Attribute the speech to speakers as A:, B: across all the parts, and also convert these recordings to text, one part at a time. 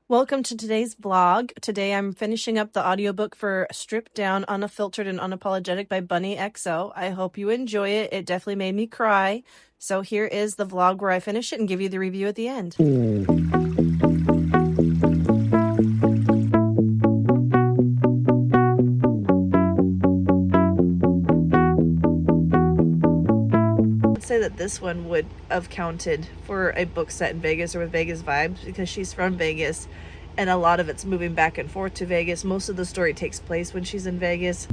A: Welcome to today's vlog. Today I'm finishing up the audiobook for Stripped Down, Unfiltered, and Unapologetic by Bunny XO. I hope you enjoy it. It definitely made me cry. So here is the vlog where I finish it and give you the review at the end. I'd say that this one would have counted for a book set in Vegas or with Vegas vibes because she's from Vegas and a lot of it's moving back and forth to Vegas. Most of the story takes place when she's in Vegas.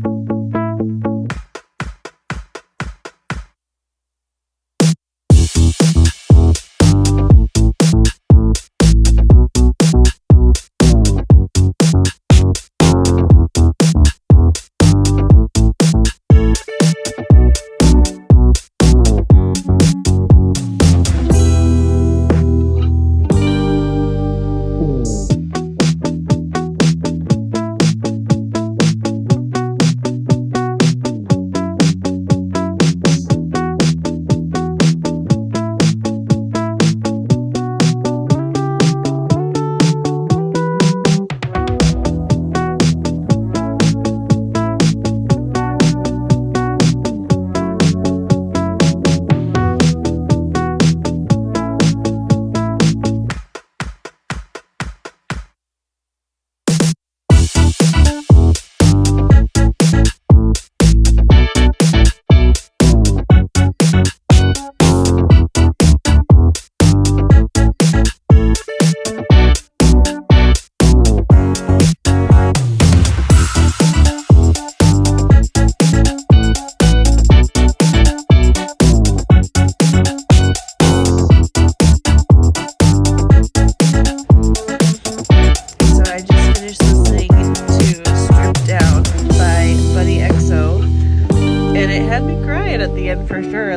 A: At the end for sure.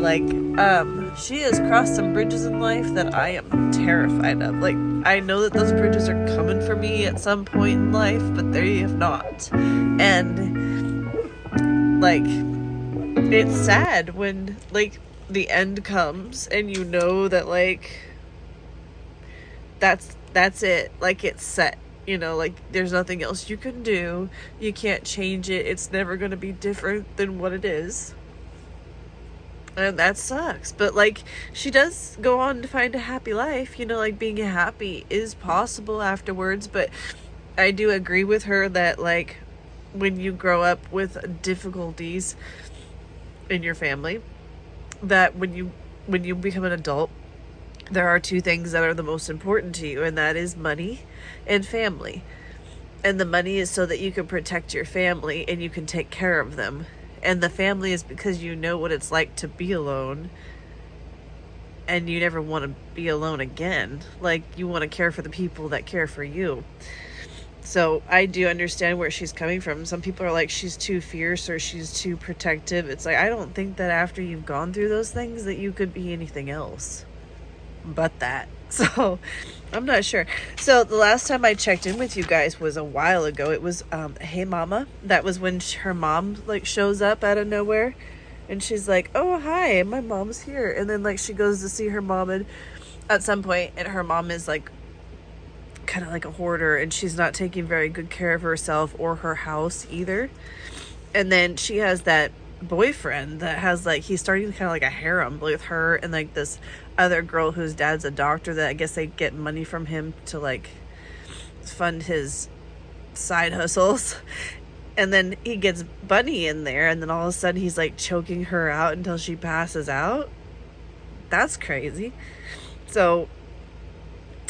A: She has crossed some bridges in life that I am terrified of. I know that those bridges are coming for me at some point in life, but they have not. And it's sad when the end comes and you know that that's it. It's set. There's nothing else you can do. You can't change it. It's never going to be different than what it is. And that sucks. But she does go on to find a happy life. Being happy is possible afterwards. But I do agree with her that when you grow up with difficulties in your family, that when you become an adult, there are two things that are the most important to you, and that is money and family. And the money is so that you can protect your family and you can take care of them. And the family is because you know what it's like to be alone and you never want to be alone again. You want to care for the people that care for you. So I do understand where she's coming from. Some people are she's too fierce or she's too protective. It's I don't think that after you've gone through those things that you could be anything else but that. So I'm not sure. So the last time I checked in with you guys was a while ago. It was Hey Mama. That was when her mom shows up out of nowhere and she's like, oh hi, my mom's here. And then she goes to see her mom and at some point, and her mom is kind of like a hoarder and she's not taking very good care of herself or her house either. And then she has that boyfriend that has he's starting kind of a harem with her and this other girl whose dad's a doctor that I guess they get money from him to fund his side hustles. And then he gets Bunny in there and then all of a sudden he's choking her out until she passes out. That's crazy. So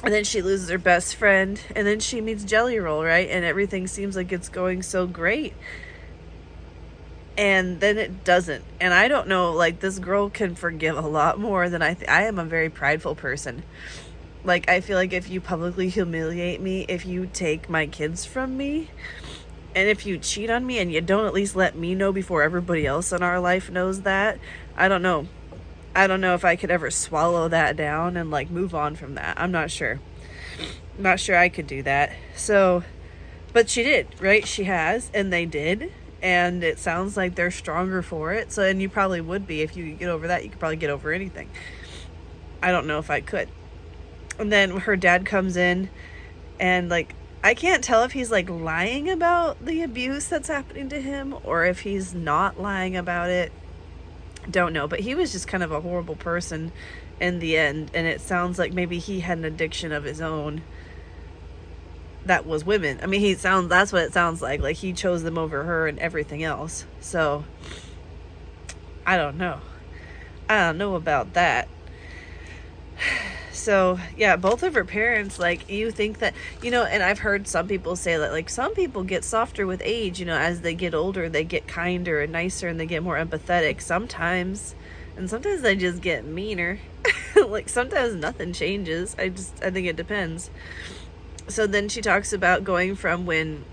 A: and then she loses her best friend and then she meets Jelly Roll, right? And everything seems like it's going so great. And then it doesn't. And I don't know, this girl can forgive a lot more than I am a very prideful person. I feel if you publicly humiliate me, if you take my kids from me, and if you cheat on me and you don't at least let me know before everybody else in our life knows that, I don't know. I don't know if I could ever swallow that down and move on from that. I'm not sure. I'm not sure I could do that. So, but she did, right? She has, and they did. And it sounds like they're stronger for it. So, and you probably would be. If you could get over that, you could probably get over anything. I don't know if I could. And then her dad comes in And like, I can't tell if he's like lying about the abuse that's happening to him or if he's not lying about it. Don't know, but he was just kind of a horrible person in the end, and it sounds like maybe he had an addiction of his own that was women. I mean, that's what it sounds like he chose them over her and everything else. So I don't know about that. So yeah, both of her parents, like, you think that, and I've heard some people say that, like, some people get softer with age, as they get older, they get kinder and nicer and they get more empathetic sometimes, and sometimes they just get meaner. Like, sometimes nothing changes. I think it depends. So then she talks about going from when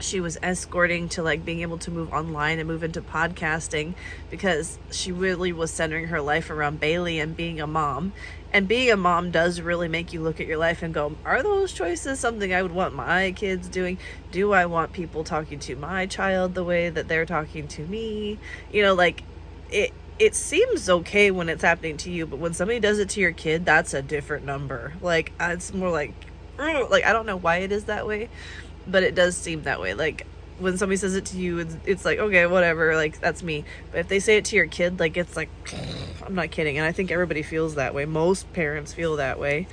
A: she was escorting to like being able to move online and move into podcasting, because she really was centering her life around Bailey and being a mom. And being a mom does really make you look at your life and go, are those choices something I would want my kids doing? Do I want people talking to my child the way that they're talking to me? Like, it seems okay when it's happening to you, but when somebody does it to your kid, that's a different number. Like, it's more like I don't know why it is that way, but it does seem that way. Like, when somebody says it to you, it's like, okay, whatever, like, that's me. But if they say it to your kid, like, it's like, I'm not kidding. And I think everybody feels that way. Most parents feel that way.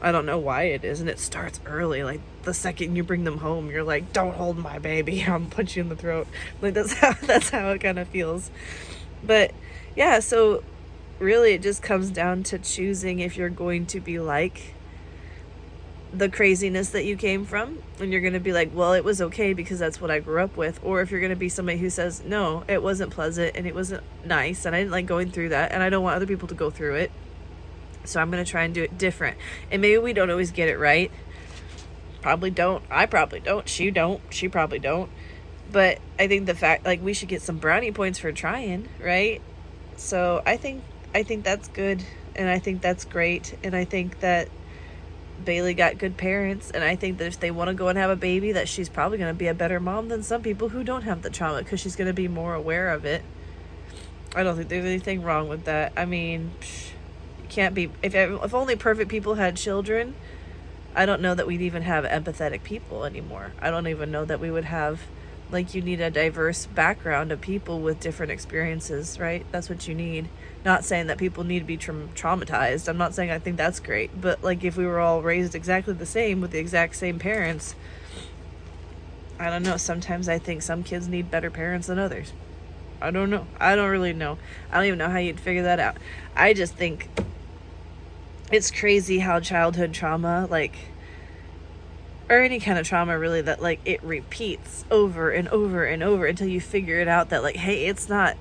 A: I don't know why it is. And it starts early. Like, the second you bring them home, you're like, don't hold my baby, I'll punch you in the throat. Like, that's how it kind of feels. But yeah, so really it just comes down to choosing if you're going to be like the craziness that you came from, and you're going to be like, well, it was okay because that's what I grew up with. Or if you're going to be somebody who says, no, it wasn't pleasant and it wasn't nice and I didn't like going through that and I don't want other people to go through it, so I'm going to try and do it different. And maybe we don't always get it right. Probably don't. I probably don't. She don't. She probably don't. But I think the fact, like, we should get some brownie points for trying, right? So I think that's good, and I think that's great, and I think that Bailey got good parents, and I think that if they want to go and have a baby, that she's probably going to be a better mom than some people who don't have the trauma, because she's going to be more aware of it. I don't think there's anything wrong with that. I mean, you can't be, if only perfect people had children, I don't know that we'd even have empathetic people anymore. I don't even know that we would have, like, you need a diverse background of people with different experiences, right? That's what you need. Not saying that people need to be traumatized. I'm not saying I think that's great. But, like, if we were all raised exactly the same with the exact same parents, I don't know. Sometimes I think some kids need better parents than others. I don't know. I don't really know. I don't even know how you'd figure that out. I just think it's crazy how childhood trauma, like, or any kind of trauma really, that, like, it repeats over and over and over until you figure it out that, like, hey, it's not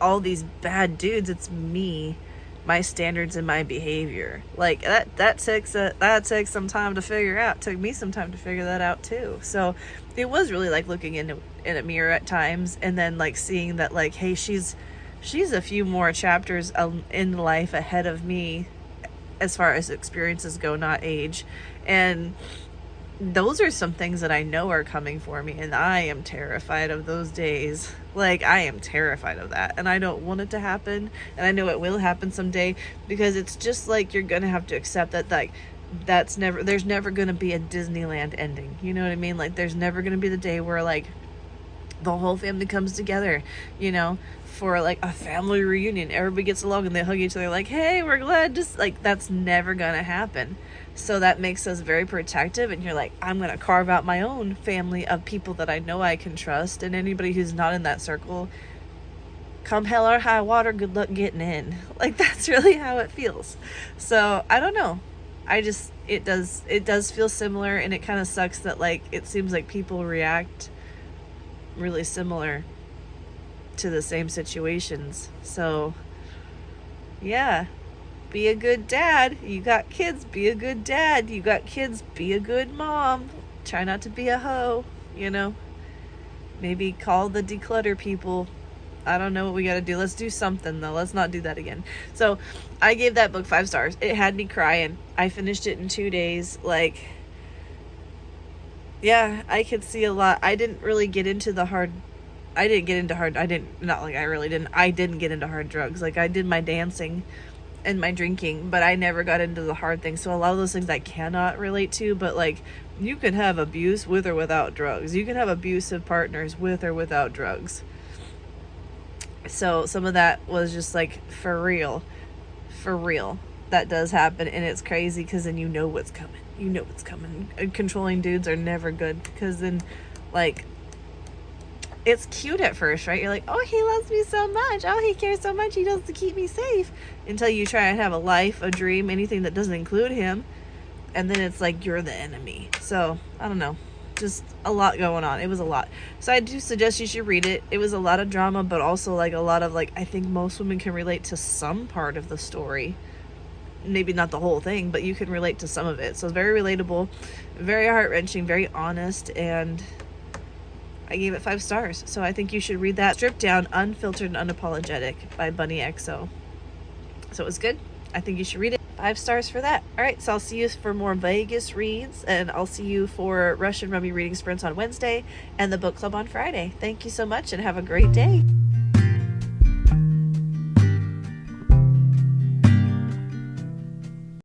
A: all these bad dudes, it's me, my standards and my behavior. Like, that takes some time to figure out. It took me some time to figure that out too. So it was really like looking in a mirror at times, and then, like, seeing that, like, hey, she's a few more chapters in life ahead of me as far as experiences go, not age. And those are some things that I know are coming for me, and I am terrified of those days. Like, I am terrified of that, and I don't want it to happen, and I know it will happen someday, because it's just like, you're gonna have to accept that, like, there's never gonna be a Disneyland ending, you know what I mean? Like, there's never gonna be the day where, like, the whole family comes together, for, like, a family reunion, everybody gets along and they hug each other, like, hey, we're glad, just, like, that's never gonna happen. So that makes us very protective, and you're like, I'm going to carve out my own family of people that I know I can trust, and anybody who's not in that circle, come hell or high water, good luck getting in. Like, that's really how it feels. So I don't know. It does feel similar, and it kind of sucks that, like, it seems like people react really similar to the same situations. So yeah. Be a good dad. You got kids, be a good dad. You got kids, be a good mom. Try not to be a hoe, Maybe call the declutter people. I don't know what we got to do. Let's do something, though. Let's not do that again. So I gave that book 5 stars. It had me crying. I finished it in 2 days. Like, yeah, I could see a lot. I didn't get into hard drugs. Like, I did my dancing, and my drinking, but I never got into the hard things. So a lot of those things I cannot relate to, but like, you can have abuse with or without drugs. You can have abusive partners with or without drugs. So some of that was just like, for real, that does happen. And it's crazy because then you know what's coming. And controlling dudes are never good, because then, like, it's cute at first, right? You're like, oh, he loves me so much. Oh, he cares so much. He does to keep me safe. Until you try and have a life, a dream, anything that doesn't include him. And then it's like, you're the enemy. So, I don't know. Just a lot going on. It was a lot. So I do suggest you should read it. It was a lot of drama, but also like a lot of, like, I think most women can relate to some part of the story. Maybe not the whole thing, but you can relate to some of it. So it's very relatable, very heart-wrenching, very honest, and I gave it 5 stars. So I think you should read that. Stripped Down, Unfiltered and Unapologetic by Bunny XO. So it was good. I think you should read it. 5 stars for that. All right, so I'll see you for more Vegas reads, and I'll see you for Russian Rummy reading sprints on Wednesday and the book club on Friday. Thank you so much, and have a great day.